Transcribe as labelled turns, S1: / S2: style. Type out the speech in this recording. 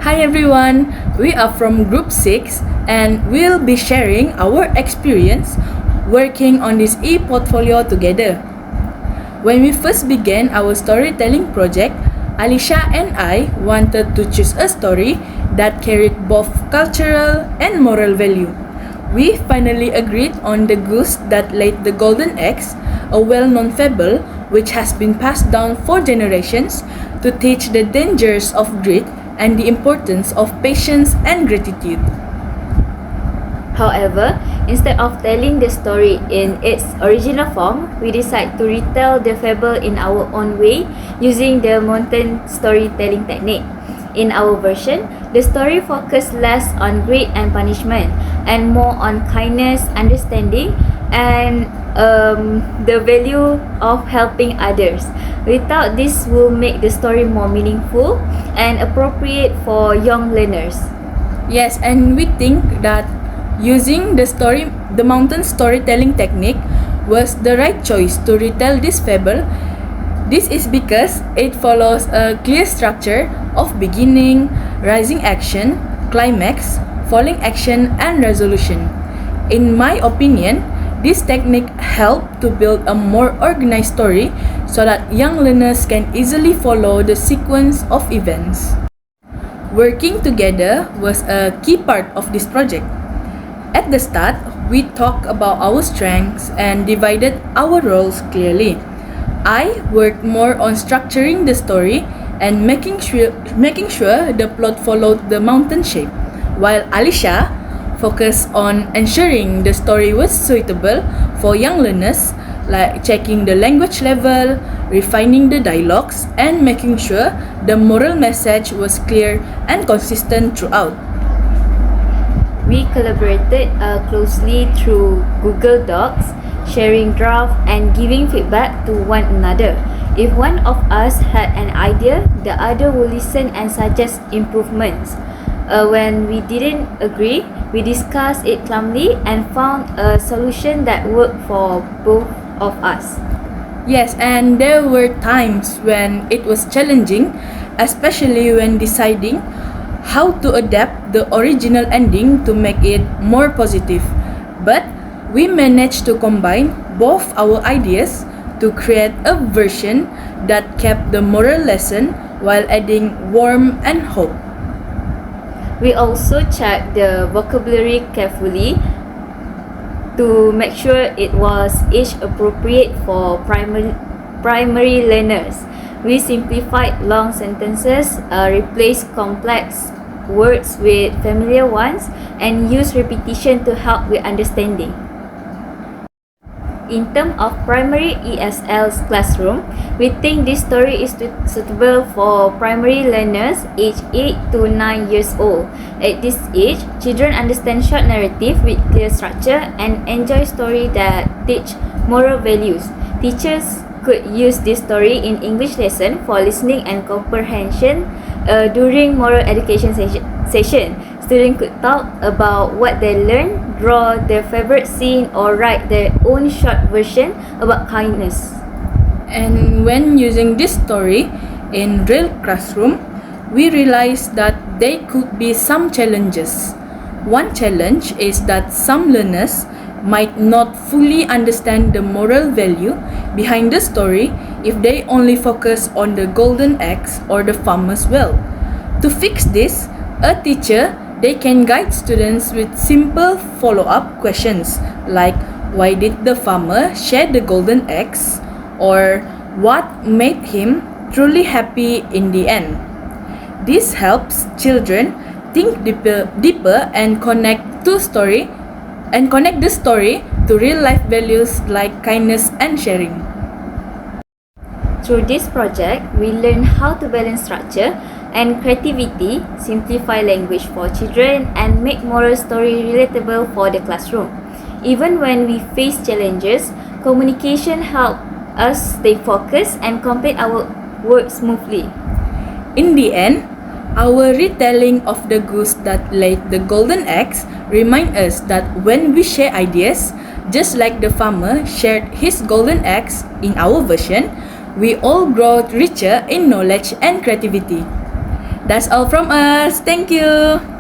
S1: Hi everyone, we are from Group 6 and we'll be sharing our experience working on this e-portfolio together. When we first began our storytelling project, Alicia and I wanted to choose a story that carried both cultural and moral value. We finally agreed on The Goose That Laid the Golden Eggs, a well-known fable which has been passed down for generations to teach the dangers of greed and the importance of patience and gratitude.
S2: However, instead of telling the story in its original form, we decided to retell the fable in our own way using the mountain storytelling technique. In our version, the story focused less on greed and punishment and more on kindness, understanding, and the value of helping others. We thought this will make the story more meaningful and appropriate for young learners.
S1: Yes, and we think that using the mountain storytelling technique was the right choice to retell this fable. This is because it follows a clear structure of beginning, rising action, climax, falling action, and resolution. In my opinion, this technique helped to build a more organized story so that young learners can easily follow the sequence of events. Working together was a key part of this project. At the start, we talked about our strengths and divided our roles clearly. I worked more on structuring the story and making sure the plot followed the mountain shape, while Alicia focused on ensuring the story was suitable for young learners, like checking the language level, refining the dialogues, and making sure the moral message was clear and consistent throughout.
S2: We collaborated closely through Google Docs, sharing drafts and giving feedback to one another. If one of us had an idea, the other would listen and suggest improvements. When we didn't agree, we discussed it calmly and found a solution that worked for both of us.
S1: Yes, and there were times when it was challenging, especially when deciding how to adapt the original ending to make it more positive. But we managed to combine both our ideas to create a version that kept the moral lesson while adding warmth and hope.
S2: We also checked the vocabulary carefully to make sure it was age appropriate for primary learners. We simplified long sentences, replaced complex words with familiar ones, and used repetition to help with understanding. In terms of primary ESL's classroom, we think this story is suitable for primary learners aged 8 to 9 years old. At this age, children understand short narrative with clear structure and enjoy stories that teach moral values. Teachers could use this story in English lesson for listening and comprehension during moral education session. Students could talk about what they learned, draw their favorite scene, or write their own short version about kindness.
S1: And when using this story in real classroom, we realized that there could be some challenges. One challenge is that some learners might not fully understand the moral value behind the story if they only focus on the golden eggs or the farmer's well. To fix this, a teacher they can guide students with simple follow-up questions like why did the farmer share the golden eggs, or what made him truly happy in the end. This helps children think deeper and connect the story to real life values like kindness and sharing.
S2: Through this project, we learn how to balance structure and creativity, simplify language for children, and make moral story relatable for the classroom. Even when we face challenges, communication helps us stay focused and complete our work smoothly.
S1: In the end, our retelling of The Goose That Laid the Golden Eggs remind us that when we share ideas, just like the farmer shared his golden eggs in our version, we all grow richer in knowledge and creativity. That's all from us. Thank you.